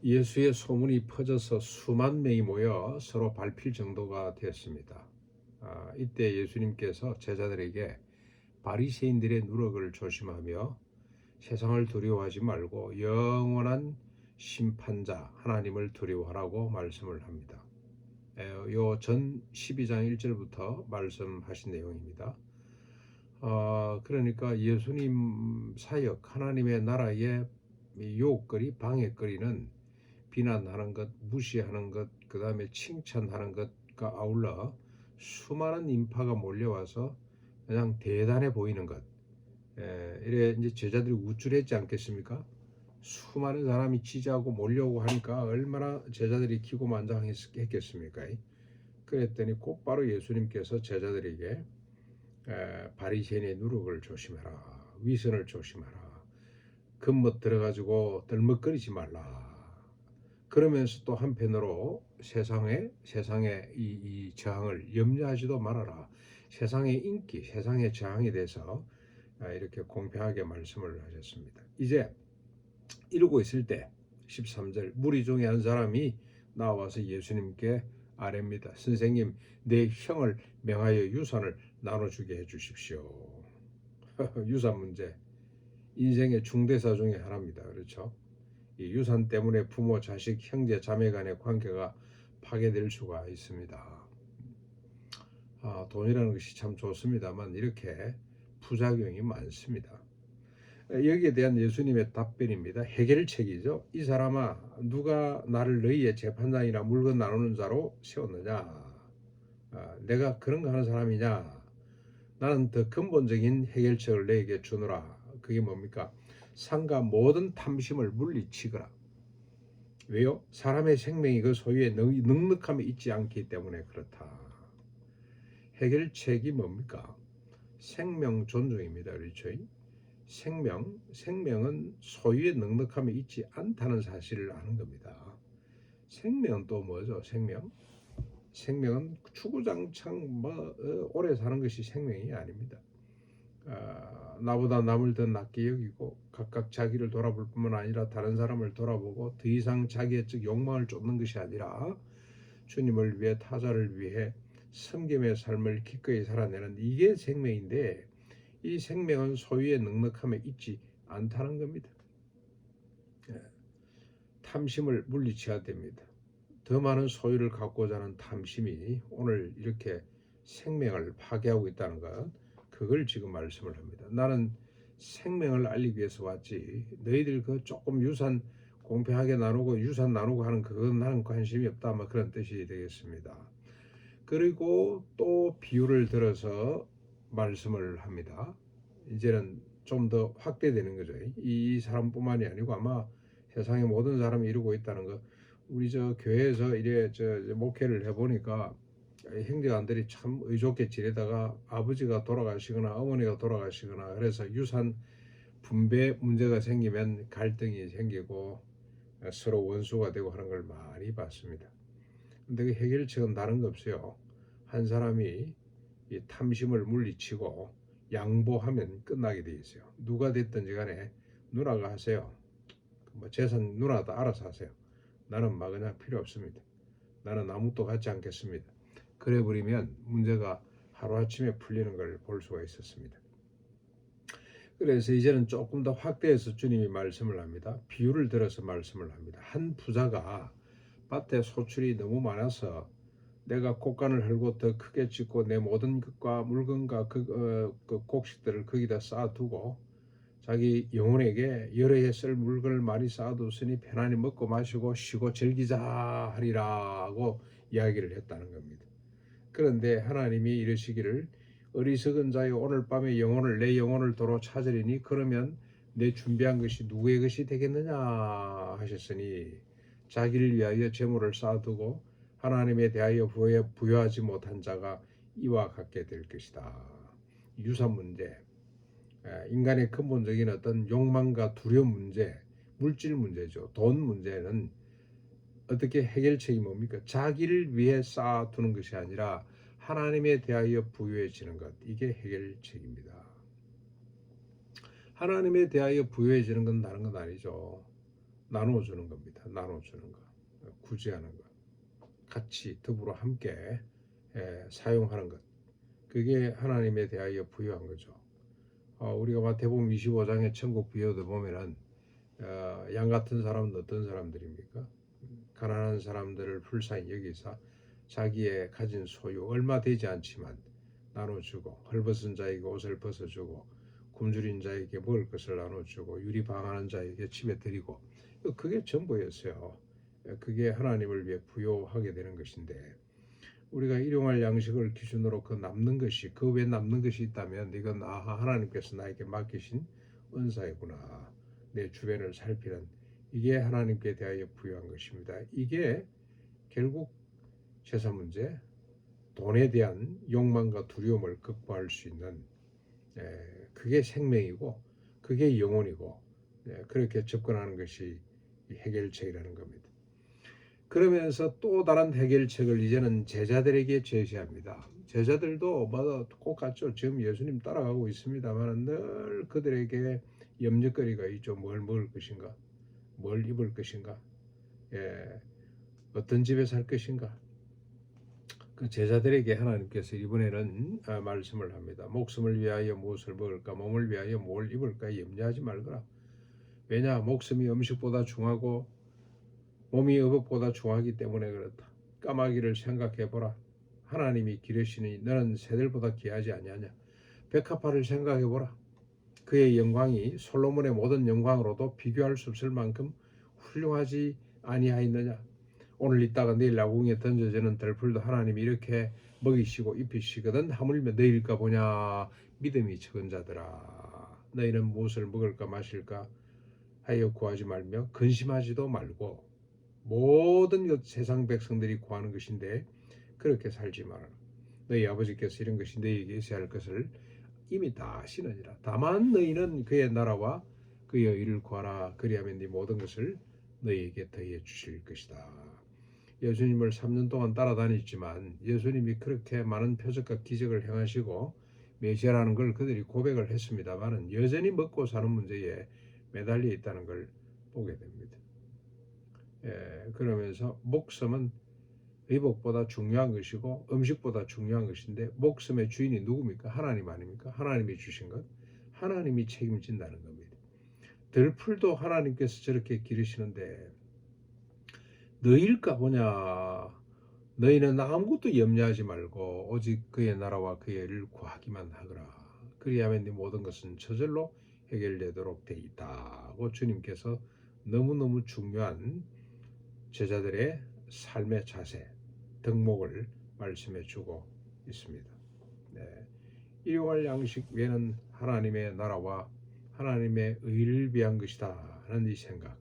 예수의 소문이 퍼져서 수만 명이 모여 서로 밟힐 정도가 되었습니다. 이때 예수님께서 제자들에게 바리새인들의 누룩을 조심하며 세상을 두려워하지 말고 영원한 심판자 하나님을 두려워하라고 말씀을 합니다. 전 12장 1절부터 말씀하신 내용입니다. 그러니까 예수님 사역 하나님의 나라의 요거리 방해거리는 비난하는 것, 무시하는 것, 그 다음에 칭찬하는 것과 아울러 수많은 인파가 몰려와서 그냥 대단해 보이는 것. 이래 이제 제자들이 우쭐했지 않겠습니까? 수많은 사람이 지지하고 몰려오고 하니까 얼마나 제자들이 기고만장했겠습니까? 그랬더니 곧바로 예수님께서 제자들에게 바리새인의 누룩을 조심해라, 위선을 조심하라, 겉멋 들어가지고 덜먹거리지 말라. 그러면서 또 한편으로 세상의 이 저항을 염려하지도 말아라. 세상의 인기, 세상의 저항에 대해서 이렇게 공평하게 말씀을 하셨습니다. 이제 이러고 있을 때 13절 무리 중에 한 사람이 나와서 예수님께 아뢰입니다. 선생님, 내 형을 명하여 유산을 나눠주게 해주십시오. 유산 문제, 인생의 중대사 중에 하나입니다. 그렇죠? 이 유산 때문에 부모, 자식, 형제, 자매 간의 관계가 파괴될 수가 있습니다. 돈이라는 것이 참 좋습니다만 이렇게 부작용이 많습니다. 여기에 대한 예수님의 답변입니다. 해결책이죠. 이 사람아, 누가 나를 너희의 재판장이나 물건 나누는 자로 세웠느냐? 내가 그런 거 하는 사람이냐? 나는 더 근본적인 해결책을 너에게 주노라. 그게 뭡니까? 상가 모든 탐심을 물리치거라. 왜요? 사람의 생명이 그 소유의 넉넉함에 있지 않기 때문에 그렇다. 해결책이 뭡니까? 생명 존중입니다. 그렇죠? 생명은 소유의 넉넉함에 있지 않다는 사실을 아는 겁니다. 생명은 또 뭐죠? 생명은 추구장창 오래 사는 것이 생명이 아닙니다. 나보다 남을 더 낫게 여기고 각각 자기를 돌아볼 뿐만 아니라 다른 사람을 돌아보고 더 이상 자기의 욕망을 쫓는 것이 아니라 주님을 위해 타자를 위해 섬김의 삶을 기꺼이 살아내는 이게 생명인데, 이 생명은 소유의 넉넉함에 있지 않다는 겁니다. 탐심을 물리쳐야 됩니다. 더 많은 소유를 갖고자 하는 탐심이 오늘 이렇게 생명을 파괴하고 있다는 것, 그걸 지금 말씀을 합니다. 나는 생명을 알리기 위해서 왔지, 너희들 그 조금 유산 공평하게 나누고 유산 나누고 하는 그건 나는 관심이 없다, 뭐 그런 뜻이 되겠습니다. 그리고 또 비유를 들어서 말씀을 합니다. 이제는 좀 더 확대되는 거죠. 이 사람뿐만이 아니고 아마 세상의 모든 사람이 이루고 있다는 거. 우리 저 교회에서 이래 목회를 해보니까 형제간들이 참 의좋게 지내다가 아버지가 돌아가시거나 어머니가 돌아가시거나 그래서 유산 분배 문제가 생기면 갈등이 생기고 서로 원수가 되고 하는 걸 많이 봤습니다. 근데 그 해결책은 다른 거 없어요. 한 사람이 이 탐심을 물리치고 양보하면 끝나게 돼 있어요. 누가 됐든지 간에 누나가 하세요. 뭐 재산 누나도 알아서 하세요. 나는 막 그냥 필요 없습니다. 나는 아무것도 갖지 않겠습니다. 그래 버리면 문제가 하루아침에 풀리는 걸 볼 수가 있었습니다. 그래서 이제는 조금 더 확대해서 주님이 말씀을 합니다. 비유를 들어서 말씀을 합니다. 한 부자가 밭에 소출이 너무 많아서 내가 곡간을 헐고 더 크게 짓고 내 모든 것과 물건과 그 곡식들을 거기다 쌓아두고 자기 영혼에게 여러 해 쓸 물건을 많이 쌓아뒀으니 편안히 먹고 마시고 쉬고 즐기자 하리라고 이야기를 했다는 겁니다. 그런데 하나님이 이러시기를 어리석은 자여 오늘 밤에 내 영혼을 도로 찾으리니 그러면 내 준비한 것이 누구의 것이 되겠느냐 하셨으니 자기를 위하여 재물을 쌓아두고 하나님에 대하여 부여하지 못한 자가 이와 같게 될 것이다. 유산 문제, 인간의 근본적인 어떤 욕망과 두려움 문제, 물질 문제죠. 돈 문제는 어떻게 해결책이 뭡니까? 자기를 위해 쌓아두는 것이 아니라 하나님에 대하여 부여해지는 것, 이게 해결책입니다. 하나님에 대하여 부여해지는 건 다른 건 아니죠. 나눠주는 겁니다. 나눠주는 거, 구제하는 거, 같이 더불어 함께 사용하는 것. 그게 하나님에 대하여 부여한 거죠. 우리가 마태복음 25장의 천국 부여도 보면은 양 같은 사람은 어떤 사람들입니까? 가난한 사람들을 불쌍히 여기사 자기의 가진 소유 얼마 되지 않지만 나눠주고, 헐벗은 자에게 옷을 벗어주고, 굶주린 자에게 먹을 것을 나눠주고, 유리방하는 자에게 집에 드리고, 그게 전부였어요. 그게 하나님을 위해 부여하게 되는 것인데, 우리가 일용할 양식을 기준으로 그 남는 것이, 그 외 남는 것이 있다면 이건 하나님께서 나에게 맡기신 은사이구나, 내 주변을 살피는, 이게 하나님께 대하여 부여한 것입니다. 이게 결국 제사 문제, 돈에 대한 욕망과 두려움을 극복할 수 있는, 그게 생명이고 그게 영혼이고, 그렇게 접근하는 것이 해결책이라는 겁니다. 그러면서 또 다른 해결책을 이제는 제자들에게 제시합니다. 제자들도 똑같죠. 지금 예수님 따라가고 있습니다만 늘 그들에게 염려거리가 있죠. 뭘 먹을 것인가, 뭘 입을 것인가, 어떤 집에 살 것인가. 그 제자들에게 하나님께서 이번에는 말씀을 합니다. 목숨을 위하여 무엇을 먹을까, 몸을 위하여 뭘 입을까 염려하지 말거라. 왜냐, 목숨이 음식보다 중하고 몸이 의복보다 중하기 때문에 그렇다. 까마귀를 생각해보라. 하나님이 기르시니 너는 새들보다 귀하지 아니하냐. 백합화를 생각해보라. 그의 영광이 솔로몬의 모든 영광으로도 비교할 수 없을 만큼 훌륭하지 아니하였느냐. 오늘 있다가 내일 나궁에 던져지는 들풀도 하나님이 이렇게 먹이시고 입히시거든. 하물며 내일까 보냐. 믿음이 적은 자들아, 너희는 무엇을 먹을까 마실까 하여 구하지 말며 근심하지도 말고, 모든 것 세상 백성들이 구하는 것인데 그렇게 살지 마라. 너희 아버지께서 이런 것이 너희에게 있어야 할 것을 이미 다 아시느니라. 다만 너희는 그의 나라와 그의 의를 구하라. 그리하면 네 모든 것을 너희에게 더해 주실 것이다. 예수님을 3년 동안 따라다녔지만 예수님이 그렇게 많은 표적과 기적을 행하시고 메시아라는 걸 그들이 고백을 했습니다만 여전히 먹고 사는 문제에 매달려 있다는 걸 보게 됩니다. 그러면서 목숨은 의복보다 중요한 것이고 음식보다 중요한 것인데, 목숨의 주인이 누굽니까? 하나님 아닙니까? 하나님이 주신 것, 하나님이 책임진다는 겁니다. 들풀도 하나님께서 저렇게 기르시는데 너희일까 보냐. 너희는 아무것도 염려하지 말고 오직 그의 나라와 그의 의를 구하기만 하거라. 그리하면 네 모든 것은 저절로 해결되도록 돼 있다고 주님께서 너무너무 중요한 제자들의 삶의 자세, 덕목을 말씀해 주고 있습니다. 일용할 양식 외에는 하나님의 나라와 하나님의 의를 위한 것이다 하는 이 생각.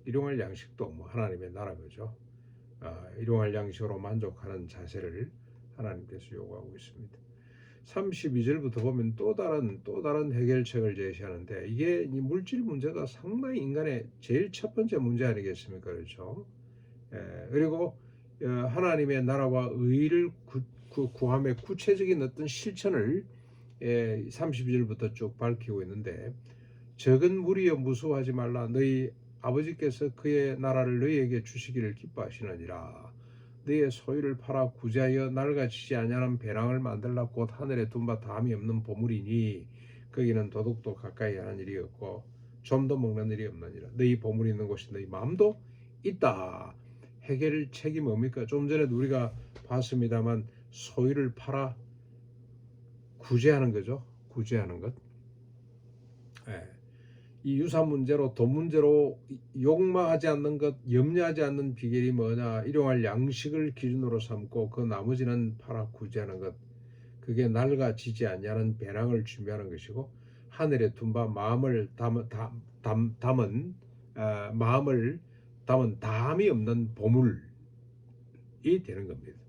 일용할 양식도 하나님의 나라죠. 일용할 양식으로 만족하는 자세를 하나님께서 요구하고 있습니다. 32절부터 보면 또 다른 해결책을 제시하는데, 이게 이 물질 문제가 상당히 인간의 제일 첫 번째 문제 아니겠습니까? 그렇죠? 그리고 하나님의 나라와 의를 구함의 구체적인 어떤 실천을 30절부터 쭉 밝히고 있는데, 적은 무리여 무수하지 말라. 너희 아버지께서 그의 나라를 너희에게 주시기를 기뻐하시느니라. 너희의 소유를 팔아 구제하여 낡아지지 아니하는 배낭을 만들라. 곧 하늘에 둔 바 다함이 없는 보물이니 거기는 도둑도 가까이 하는 일이 없고 좀도 먹는 일이 없느니라. 너희 보물이 있는 곳이 너희 마음도 있다. 해결책이 뭡니까? 좀 전에도 우리가 봤습니다만 소유를 팔아 구제하는 거죠. 구제하는 것. 이 유산 문제로, 돈 문제로 욕망하지 않는 것, 염려하지 않는 비결이 뭐냐? 일용할 양식을 기준으로 삼고 그 나머지는 팔아 구제하는 것. 그게 낡아지지 아니하는 배낭을 준비하는 것이고, 하늘에 둔 바 마음을 담은 담이 없는 보물이 되는 겁니다.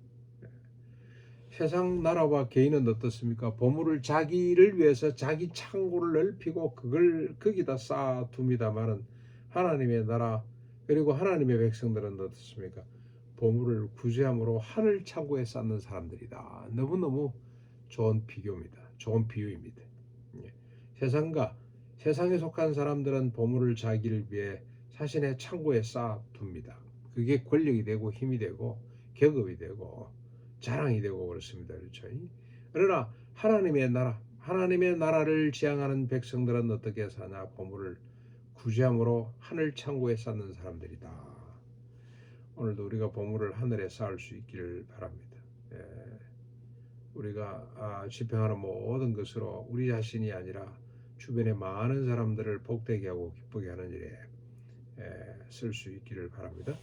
세상 나라와 개인은 어떻습니까? 보물을 자기를 위해서 자기 창고를 넓히고 그걸 거기다 쌓아둡니다마는, 하나님의 나라 그리고 하나님의 백성들은 어떻습니까? 보물을 구제함으로 하늘 창고에 쌓는 사람들이다. 너무너무 좋은 비교입니다. 좋은 비유입니다. 세상에 속한 사람들은 보물을 자기를 위해 자신의 창고에 쌓아둡니다. 그게 권력이 되고 힘이 되고 계급이 되고 자랑이 되고 그렇습니다. 그렇죠? 그러나 하나님의 나라를 지향하는 백성들은 어떻게 사냐? 보물을 구제함으로 하늘 창고에 쌓는 사람들이다. 오늘도 우리가 보물을 하늘에 쌓을 수 있기를 바랍니다. 예, 우리가 집행하는 모든 것으로 우리 자신이 아니라 주변의 많은 사람들을 복되게 하고 기쁘게 하는 일에 쓸 수 있기를 바랍니다.